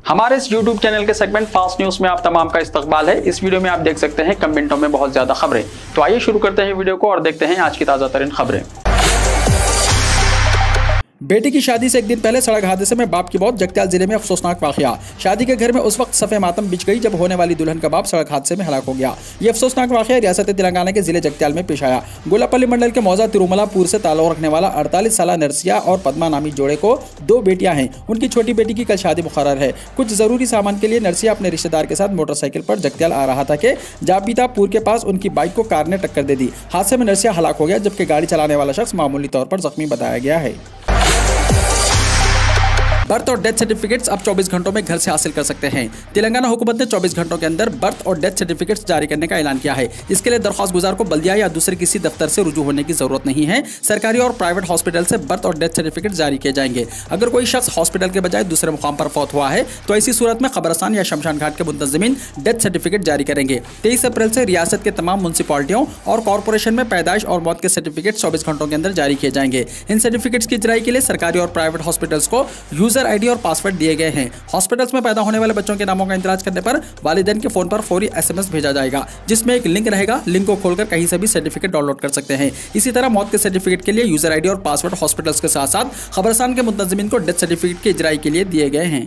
हमारे इस YouTube channel के सेगमेंट फास्ट न्यूज में आप तमाम का इस्तकबाल है। इस वीडियो में आप देख सकते हैं कम मिनटों में बहुत ज्यादा खबरें। तो आइए शुरू करते हैं वीडियो को और देखते हैं आज की ताजा तरीन खबरें। बेटी की शादी से एक दिन पहले सड़क हादसे में बाप की मौत। जगत्याल जिले में अफसोसनाक वाकया। शादी के घर में उस वक्त सफे मातम बिछ गई जब होने वाली दुल्हन का बाप सड़क हादसे में हलाक हो गया। ये अफसोसनाक वाकया रियासत तेलंगाना के जिले जगत्याल में पेश आया। गोलापल्ली मंडल के मौजा तिरुमलापुर से ताल्लुक रखने वाला 48 साल नरसिया और पद्मा नामी जोड़े को 2 बेटियां हैं। उनकी छोटी बेटी की कल शादी मुकर्रर है। कुछ जरूरी सामान के लिए नरसिया अपने रिश्तेदार के साथ मोटरसाइकिल पर जगत्याल आ रहा था कि जापीतापुर के पास उनकी बाइक को कार ने टक्कर दे दी। हादसे में नरसिया हलाक हो गया जबकि गाड़ी चलाने वाला शख्स मामूली तौर पर जख्मी बताया गया है। बर्थ और डेथ सर्टिफिकेट्स अब 24 घंटों में घर से हासिल कर सकते हैं। तेलंगाना हुकूमत ने 24 घंटों के अंदर बर्थ और डेथ सर्टिफिकेट्स जारी करने का ऐलान किया है। इसके लिए दरख्वास्त गुजार को बल्दिया या दूसरे किसी दफ्तर से रुजू होने की जरूरत नहीं है। सरकारी और प्राइवेट हॉस्पिटल से बर्थ और डेथ सर्टिफिकेट जारी किए जाएंगे। अगर कोई शख्स हॉस्पिटल के बजाय दूसरे मुकाम पर फौत हुआ है तो ऐसी सूरत में कब्रिस्तान या शमशान घाट के मुंतजिमीन डेथ सर्टिफिकेट जारी करेंगे। 23 अप्रैल से रियासत के तमाम म्युनिसिपालिटियों और कॉर्पोरेशन में पैदाइश और मौत के सर्टिफिकेट 24 घंटों के अंदर जारी किए जाएंगे। इन सर्टिफिकेट्स की इजराई के लिए सरकारी और प्राइवेट हॉस्पिटल्स को यूजर आईडी और पासवर्ड दिए गए हैं। हॉस्पिटल्स में पैदा होने वाले बच्चों के नामों का इंतराज करने पर वालिदैन के फोन पर फौरी SMS भेजा जाएगा जिसमें एक लिंक रहेगा। लिंक को खोलकर कहीं से भी सर्टिफिकेट डाउनलोड कर सकते हैं। इसी तरह मौत के सर्टिफिकेट के लिए यूजर आईडी और पासवर्ड हॉस्पिटल्स के साथ साथ कब्रिस्तान के मुंतजिमीन को डेथ सर्टिफिकेट की इजराई के लिए दिए गए हैं।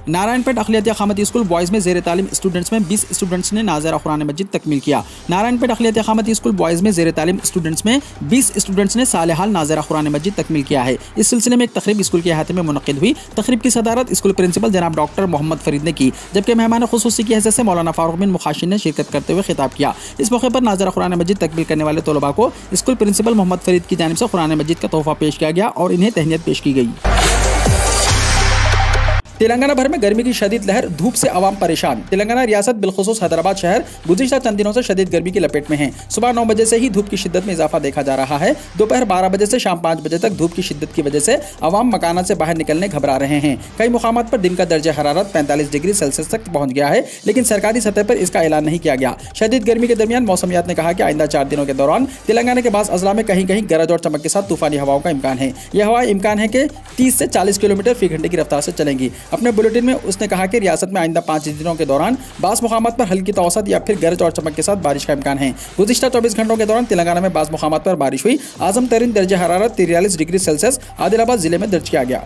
नारायणपेट अखिलियत खामती स्कूल बॉयज़ में ज़ेर तालीम स्टूडेंट्स में 20 स्टूडेंट्स ने नाज़िरा कुरान मजीद तकमील किया। नारायणपेट अखिलियत खामती स्कूल बॉयज़ में ज़ेर तालीम स्टूडेंट्स में 20 स्टूडेंट्स ने साल-ए-हाल नाज़िरा कुरान मजीद तकमील किया है। इस सिलसिले में एक तकरीब स्कूल के अहाते में मुनक्किद हुई। तकरीब की सदारत स्कूल प्रिंसिपल जनाब डॉक्टर मोहम्मद फरीद ने की, जबकि मेहमान खुसूसी की हैसियत से मौलाना फारूक बिन मुखाशिन ने शिरकत करते हुए खिताब किया। इस मौके पर नाज़िरा कुरान मजीद तकमील करने वाले तलबा को स्कूल प्रिंसिपल मोहम्मद फरीद की जानिब से कुरान मजीद का तोहफा पेश किया गया और इन्हें तहनीत पेश की गई। तेलंगाना भर में गर्मी की शदीद लहर, धूप से आवाम परेशान। तेलंगाना रियासत बिलखुसूस हैदराबाद शहर गुज़िश्ता चंद दिनों से शदीद गर्मी की लपेट में है। सुबह 9 बजे से ही धूप की शिद्दत में इजाफा देखा जा रहा है। दोपहर 12 बजे से शाम 5 बजे तक धूप की शिद्दत की वजह से आवाम मकाना से बाहर निकलने घबरा रहे हैं। कई मुकामात पर दिन का दर्जा हरारत 45 डिग्री सेल्सियस तक पहुँच गया है, लेकिन सरकारी सतह पर इसका ऐलान नहीं किया गया। शदीद गर्मी के दरमियान मौसमियात ने कहा कि आइंदा 4 दिनों के दौरान तेलंगाना के बाज़ अजला में कहीं कहीं गरज और चमक के साथ तूफानी हवाओं का इम्कान है। यह हवाएं इम्कान है कि 30 से 40 किलोमीटर फी घंटे की रफ्तार से चलेंगी। अपने बुलेटिन में उसने कहा कि रियासत में आइंदा 5 दिनों के दौरान बास मुकामात पर हल्की तौसत या फिर गरज और चमक के साथ बारिश का इम्कान है। गुज़िश्ता 24 घंटों के दौरान तेलंगाना में बास मुकामात पर बारिश हुई। आजम तरीन दर्जा हरारत 43 डिग्री सेल्सियस आदिलाबाद जिले में दर्ज किया गया।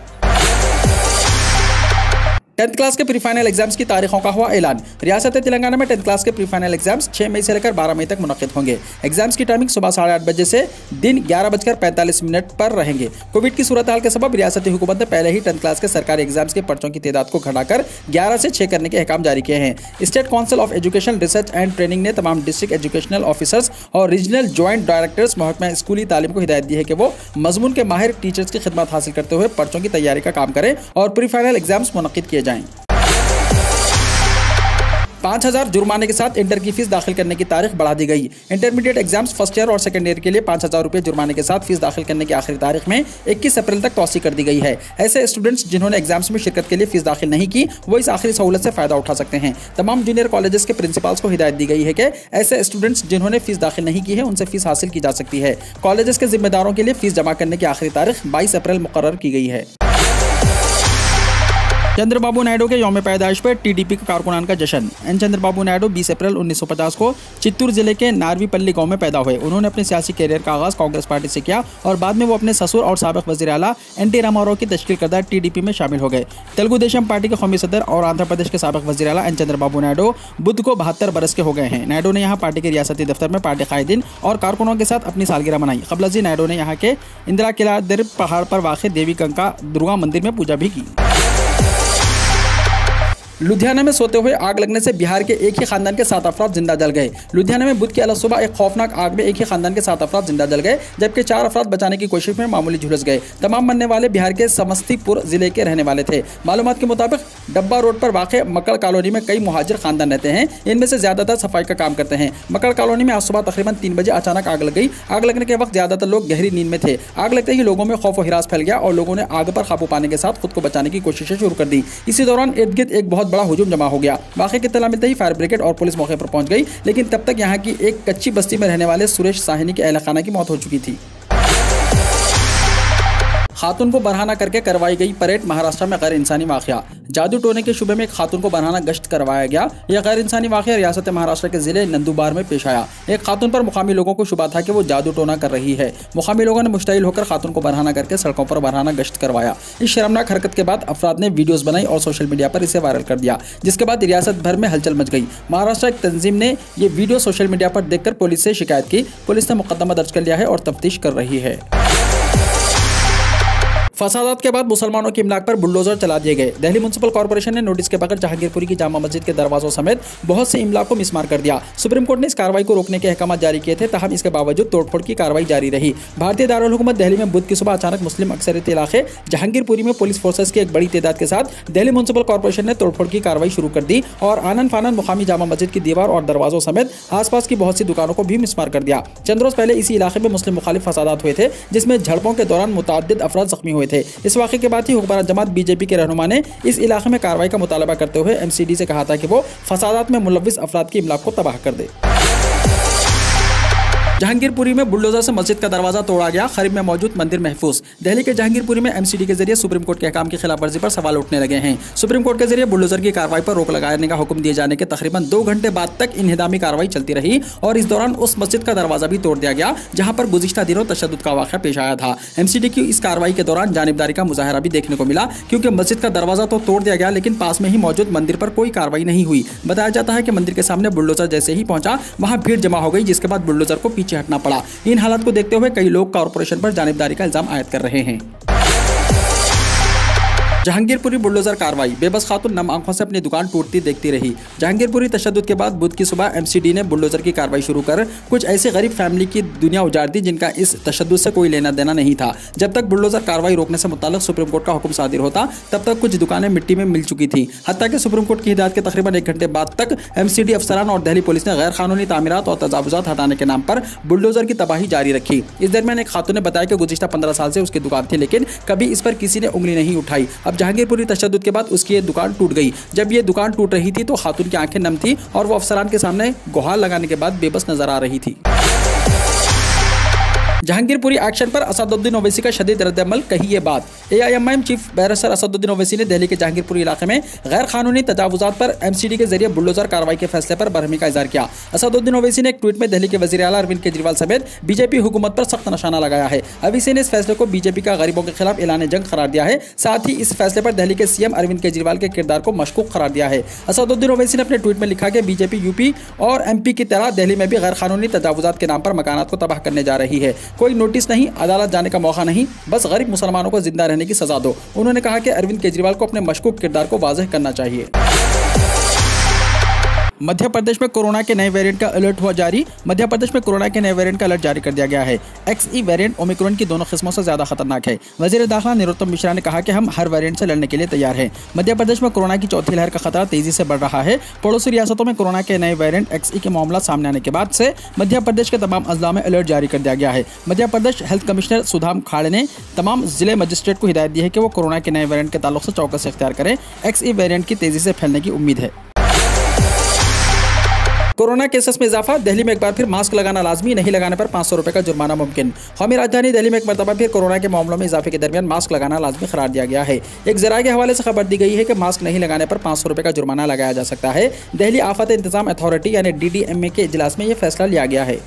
10th क्लास के प्री फाइनल एग्जाम्स की तारीखों का हुआ ऐलान। रियासत तेलंगाना में 10th क्लास के प्री फाइनल एग्जाम्स 6 मई से लेकर 12 मई तक मुनक्किद होंगे। एग्जाम्स की टाइमिंग सुबह 8:30 बजे से दिन 11:45 पर रहेंगे। कोविड की सूरत हाल के सबब रियासती हुकूमत ने पहले ही 10th क्लास के सरकारी एग्जाम्स के पर्चों की तादाद को घटाकर 11 से 6 करने के अहकाम जारी किए हैं। State council of education research and training ने तमाम डिस्ट्रिक्ट एजुकेशनल ऑफिसर्स और रीजनल ज्वाइंट डायरेक्टर्स महकमा स्कूली तालीम को हिदायत दी है कि वो मजमून के माहिर टीचर्स की खिदमत हासिल करते हुए पर्चों की तैयारी का काम करें और प्री फाइनल एग्जाम्स मुनक्किद किए जाएं। 5000 जुर्माने के साथ इंटर की फीस दाखिल करने की तारीख बढ़ा दी गई। इंटरमीडिएट एग्जाम्स फर्स्ट ईयर और सेकंड ईयर के लिए 5000 रुपये जुर्माने के साथ फीस दाखिल करने की आखिरी तारीख में 21 अप्रैल तक तौसी कर दी गई है। ऐसे स्टूडेंट्स जिन्होंने एग्जाम्स में शिरकत के लिए फीस दाखिल नहीं की वो इस आखिरी सहूलत से फायदा उठा सकते हैं। तमाम जूनियर कॉलेजेस के प्रिंसिपल्स को हिदायत दी गई है कि ऐसे स्टूडेंट्स जिन्होंने फीस दाखिल नहीं की है उनसे फीस हासिल की जा सकती है। कॉलेजेस के जिम्मेदारों के लिए फीस जमा करने की आखिरी तारीख 22 अप्रैल मुकर्रर की गई है। चंद्रबाबू नायडू के यौम पैदाइश पर TDP के कारकुनान का जश्न। एन चंद्रबाबू नायडू 20 अप्रैल 1950 को चित्तूर जिले के नारवीपल्ली गांव में पैदा हुए। उन्होंने अपने सियासी कैरियर का आगाज़ कांग्रेस पार्टी से किया और बाद में वो अपने ससुर और साबिक वज़ीर आला NT रामाराव की तश्कील करदा TDP में शामिल हो गए। तेलुगु देशम पार्टी के कौमी सदर और आंध्र प्रदेश के साबिक वज़ीर आला एन चंद्रबाबू नायडू बुध को 72 बरस के हो गए हैं। नायडू ने यहाँ पार्टी के रियासती दफ्तर में पार्टी कायदीन और कारकुनों के साथ अपनी सालगिरह मनाई। कबलजी नायडू ने यहाँ के इंदिरा किला दर पहाड़ पर वाक़ देवी कंका दुर्गा मंदिर में पूजा भी की। लुधियाना में सोते हुए आग लगने से बिहार के एक ही खानदान के 7 अफराद जिंदा जल गए। लुधियाना में बुध की अलग सुबह एक खौफनाक आग में एक ही खानदान के 7 अफराद जिंदा जल गए, जबकि 4 अफराद बचाने की कोशिश में मामूली झुलस गए। तमाम मरने वाले बिहार के समस्तीपुर जिले के रहने वाले थे। मालूमात के मुताबिक डब्बा रोड पर वाक़ मकड़ कॉलोनी में कई मुहाजिर खानदान रहते हैं। इनमें से ज्यादातर सफाई का काम करते हैं। मकड़ कॉलोनी में आज सुबह तकरीबन 3 बजे अचानक आग लग गई। आग लगने के वक्त ज्यादातर लोग गहरी नींद में थे। आग लगते ही लोगों में खौफ व हिरास फैल गया और लोगों ने आग पर काबू पाने के साथ खुद को बचाने की कोशिशें शुरू कर दी। इसी दौरान इर्द गिर्द एक बहुत बड़ा हुजूम जमा हो गया। वाक़े की इत्तला मिलते ही फायर ब्रिगेड और पुलिस मौके पर पहुंच गई, लेकिन तब तक यहाँ की एक कच्ची बस्ती में रहने वाले सुरेश साहनी के अहल खाना की मौत हो चुकी थी। खातून को बरहाना करके करवाई गई परेड। महाराष्ट्र में गैर इंसानी वाकया। जादू टोने के शुबे में एक खातून को बरहाना गश्त करवाया गया। यह गैर इंसानी वाकया रियासत महाराष्ट्र के जिले नंदुरबार में पेश आया। एक खातून पर मुकामी लोगों को शुबा था कि वो जादू टोना कर रही है। मुकामी लोगों ने मुश्तइल होकर खातून को बरहाना करके सड़कों पर बरहाना गश्त करवाया। इस शर्मनाक हरकत के बाद अफराद ने वीडियोस बनाई और सोशल मीडिया पर इसे वायरल कर दिया, जिसके बाद रियासत भर में हलचल मच गई। महाराष्ट्र एक तंजीम ने ये वीडियो सोशल मीडिया पर देखकर पुलिस से शिकायत की। पुलिस ने मुकदमा दर्ज कर लिया है और तफ्तीश कर रही है। फसादात के बाद मुसलमानों की इमलाक पर बुलडोजर चला दिए गए। दिल्ली म्युनिसिपल कॉर्पोरेशन ने नोटिस के बगैर जहांगीरपुरी की जामा मस्जिद के दरवाजों समेत बहुत से इमलाक को मिसमार कर दिया। सुप्रीम कोर्ट ने इस कार्रवाई को रोकने के अहकाम जारी किए थे, ताहम इसके बावजूद तोड़फोड़ की कार्रवाई जारी रही। भारतीय दारुल हुकूमत दिल्ली में बुध की सुबह अचानक मुस्लिम अक्सरियत इलाके जहांगीरपुरी में पुलिस फोर्सेस की एक बड़ी तादाद के साथ दिल्ली म्युनिसिपल कॉर्पोरेशन ने तोड़फोड़ की कार्रवाई शुरू कर दी और आनन फानन मुकामी जामा मस्जिद की दीवार और दरवाजों समेत आसपास की बहुत सी दुकानों को भी मिसमार कर दिया। चंद रोज पहले इसी इलाके में मुस्लिम मुखालिफ फसादात हुए थे, जिसमें झड़पों के दौरान मुतअद्दिद अफराद जख्मी हुए थे। इस वाक़े के बाद ही हुक्मरान जमात बीजेपी के रहनुमा ने इस इलाके में कार्रवाई का मुतालबा करते हुए एमसीडी से कहा था कि वो फसादात में मुलव्विस अफराद की इमलाक को तबाह कर दे। जहांगीरपुरी में बुलडोजर से मस्जिद का दरवाजा तोड़ा गया। करीब में मौजूद मंदिर महफूज। दिल्ली के जहांगीरपुरी में एमसीडी के जरिए सुप्रीम कोर्ट के अहकाम की खिलाफवर्जी पर सवाल उठने लगे हैं। सुप्रीम कोर्ट के जरिए बुलडोजर की कार्रवाई पर रोक लगाने का हुक्म दिए जाने के तकरीबन 2 घंटे बाद तक इन्हिदामी कार्रवाई चलती रही और इस दौरान उस मस्जिद का दरवाजा भी तोड़ दिया गया जहां पर गुज़िश्ता दिनों तशद्दुद का वाक़या पेश आया था। एमसीडी की इस कार्रवाई के दौरान जानिबदारी का मुजाहरा भी देखने को मिला, क्योंकि मस्जिद का दरवाजा तो तोड़ दिया गया लेकिन पास में ही मौजूद मंदिर पर कोई कार्रवाई नहीं हुई। बताया जाता है कि मंदिर के सामने बुलडोजर जैसे ही पहुंचा वहां भीड़ जमा हो गई, जिसके बाद बुलडोजर को पीछे हटना पड़ा। इन हालात को देखते हुए कई लोग कॉर्पोरेशन पर जानिबदारी का इल्जाम आयद कर रहे हैं। जहांगीरपुरी बुलडोजर कार्रवाई। बेबस खातून नम आंखों से अपनी दुकान टूटती देखती रही। जहांगीरपुरी तशद्दुद के बाद बुध की सुबह एमसीडी ने बुलडोजर की कार्रवाई शुरू कर कुछ ऐसी गरीब फैमिली की दुनिया उजाड़ दी जिनका इस तशद्दुद से कोई लेना देना नहीं था। जब तक बुलडोजर कार्रवाई रोकने से मुताल्लिक सुप्रीम कोर्ट का हुक्म सादिर होता, तब तक कुछ दुकानें मिट्टी में मिल चुकी थी। हत्ता कि सुप्रीम कोर्ट की हिदायत के तकरीबन 1 घंटे बाद तक एमसीडी अफसरान और दिल्ली पुलिस ने गैर कानूनी तामीरात और तजावुजात हटाने के नाम पर बुलडोजर की तबाही जारी रखी। इस दरमियान एक खातून ने बताया कि गुज़िश्ता 15 साल से उसकी दुकान थी, लेकिन कभी इस पर किसी ने उंगली नहीं उठाई। अब जहांगीरपुरी तशद्दुद के बाद उसकी ये दुकान टूट गई। जब ये दुकान टूट रही थी तो खातून की आंखें नम थी और वो अफसरान के सामने गुहार लगाने के बाद बेबस नजर आ रही थी। जहांगीरपुरी एक्शन पर असदुद्दीन ओवैसी का शदीद रद्द-ए-अमल। कही ये बात। AIMIM chief barrister Asaduddin Owaisi ने दिल्ली के जहांगीरपुरी इलाके में गैर कानूनी तजावुजात पर एमसीडी के जरिए बुलडोजर कार्रवाई के फैसले पर बरहमी का इजहार किया। असदुद्दीन ओवैसी ने एक ट्वीट में दिल्ली के वज़ीर आला अरविंद केजरीवाल समेत बीजेपी हुकूमत पर सख्त निशाना लगाया है। ओवैसी ने इस फैसले को बीजेपी का गरीबों के खिलाफ ऐलान जंग करार दिया है। साथ ही इस फैसले पर दिल्ली के सीएम अरविंद केजरीवाल के किरदार को मशकूक करार दिया है। असदुद्दीन ओवैसी ने अपने ट्वीट में लिखा कि बीजेपी यूपी और एमपी की तरह दिल्ली में भी गैर कानूनी तजावुजात के नाम पर मकानात को तबाह करने जा रही है। कोई नोटिस नहीं, अदालत जाने का मौका नहीं, बस गरीब मुसलमानों को जिंदा रहने की सजा दो। उन्होंने कहा कि अरविंद केजरीवाल को अपने मशकूक किरदार को वाज़ेह करना चाहिए। मध्य प्रदेश में कोरोना के नए वेरिएंट का अलर्ट हुआ जारी। मध्य प्रदेश में कोरोना के नए वेरिएंट का अलर्ट जारी कर दिया गया है। XE वेरिएंट ओमिक्रॉन की दोनों किस्मों से ज्यादा खतरनाक है। वजीर दाखिला नरोत्तम मिश्रा ने कहा कि हम हर वेरिएंट से लड़ने के लिए तैयार हैं। मध्य प्रदेश में कोरोना की चौथी लहर का खतरा तेजी से बढ़ रहा है। पड़ोसी रियासतों में कोरोना के नए वेरिएंट XE के मामला सामने आने के बाद से मध्य प्रदेश के तमाम अजला में अलर्ट जारी कर दिया गया है। मध्य प्रदेश हेल्थ कमिश्नर सुधाम खाड़े ने तमाम जिले मजिस्ट्रेट को हिदायत दी है कि वो कोरोना के नए वेरिएंट के ताल्लुक से चौकस इख्तियार करें। XE वेरिएंट की तेजी से फैलने की उम्मीद है। कोरोना केसेस में इजाफा। दिल्ली में एक बार फिर मास्क लगाना लाजमी, नहीं लगाने पर 500 रुपये का जुर्माना मुमकिन। कौमी राजधानी दिल्ली में एक मरतबा फिर कोरोना के मामलों में इजाफे के दरमियान मास्क लगाना लाजमी करार दिया गया है। एक जराये के हवाले से खबर दी गई है कि मास्क नहीं लगाने पर 500 रुपये का जुर्माना लगाया जा सकता है। दिल्ली आफत इंतजाम अथॉरिटी यानी DDMA के इजलास में यह फैसला लिया गया है।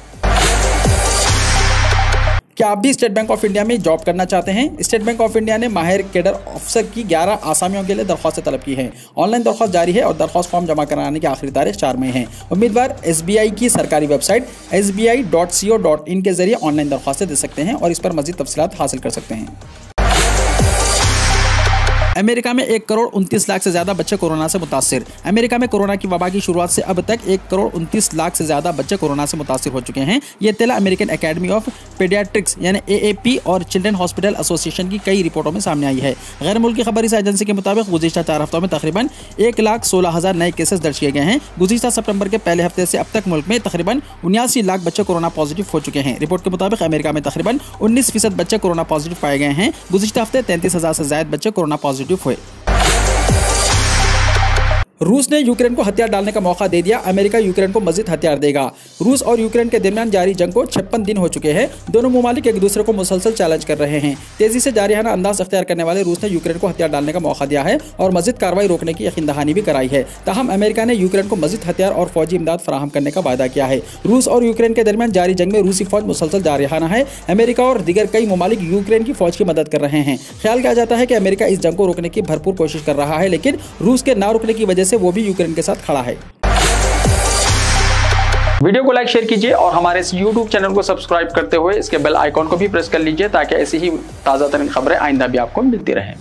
क्या आप भी स्टेट बैंक ऑफ इंडिया में जॉब करना चाहते हैं? स्टेट बैंक ऑफ इंडिया ने माहिर कैडर अफसर की 11 आसामियों के लिए दरख्वास्तें तलब की हैं। ऑनलाइन दरख्वास्त जारी है और दरख्वास्त फॉर्म जमा कराने की आखिरी तारीख 4 मई है। उम्मीदवार SBI की सरकारी वेबसाइट sbi.co.in के जरिए ऑनलाइन दरख्वास्तें दे सकते हैं और इस पर मजीद तफसीलात हासिल कर सकते हैं। अमेरिका में 1 करोड़ 29 लाख से ज्यादा बच्चे कोरोना से मुतासिर। अमेरिका में कोरोना की वबा की शुरुआत से अब तक 1 करोड़ 29 लाख से ज्यादा बच्चे कोरोना से मुतासिर हो चुके हैं। ये इत्तला अमेरिकन एकेडमी ऑफ पीडियाट्रिक्स यानी AAP और चिल्ड्रन हॉस्पिटल एसोसिएशन की कई रिपोर्टों में सामने आई है। गैर मुल्की खबरी एजेंसी के मुताबिक गुज़िश्ता 4 हफ्तों में तकरीबन 1,16,000 नए केसेस दर्ज किए गए हैं। गुज़िश्ता सितंबर के पहले हफ्ते से अब तक मुल्क में तकरीबन 79 लाख बच्चे कोरोना पॉजिटिव हो चुके हैं। रिपोर्ट के मुताबिक अमेरिका में तकरीबन 19% बच्चे कोरोना पॉजिटिव पाए गए हैं। गुज़िश्ता हफ्ते 33,000 से ज्यादा बच्चे कोरोना पॉजिटिव हुए। रूस ने यूक्रेन को हथियार डालने का मौका दे दिया, अमेरिका यूक्रेन को मजीद हथियार देगा। रूस और यूक्रेन के दरमियान जारी जंग को 56 दिन हो चुके हैं। दोनों ममालिक एक दूसरे को मुसलसल चैलेंज कर रहे हैं। तेजी से जारियाना अंदाज अख्तियार करने वाले रूस ने यूक्रेन को हथियार डालने का मौका दिया है और मजीद कार्रवाई रोकने की यकीन दहानी भी कराई है। ताहम अमेरिका ने यूक्रेन को मजीद हथियार और फौजी इमदाद फराहम करने का वादा किया है। रूस और यूक्रेन के दरमियान जारी जंग में रूसी फौज मुसलसल जारियाना है। अमेरिका और दीगर कई ममालिक यूक्रेन की फौज की मदद कर रहे हैं। ख्याल किया जाता है कि अमेरिका इस जंग को रोकने की भरपूर कोशिश कर रहा है, लेकिन रूस के ना रुकने की वजह से वो भी यूक्रेन के साथ खड़ा है। वीडियो को लाइक शेयर कीजिए और हमारे इस YouTube चैनल को सब्सक्राइब करते हुए इसके बेल आइकॉन को भी प्रेस कर लीजिए ताकि ऐसी ही ताज़ा तरीन खबरें आइंदा भी आपको मिलती रहें।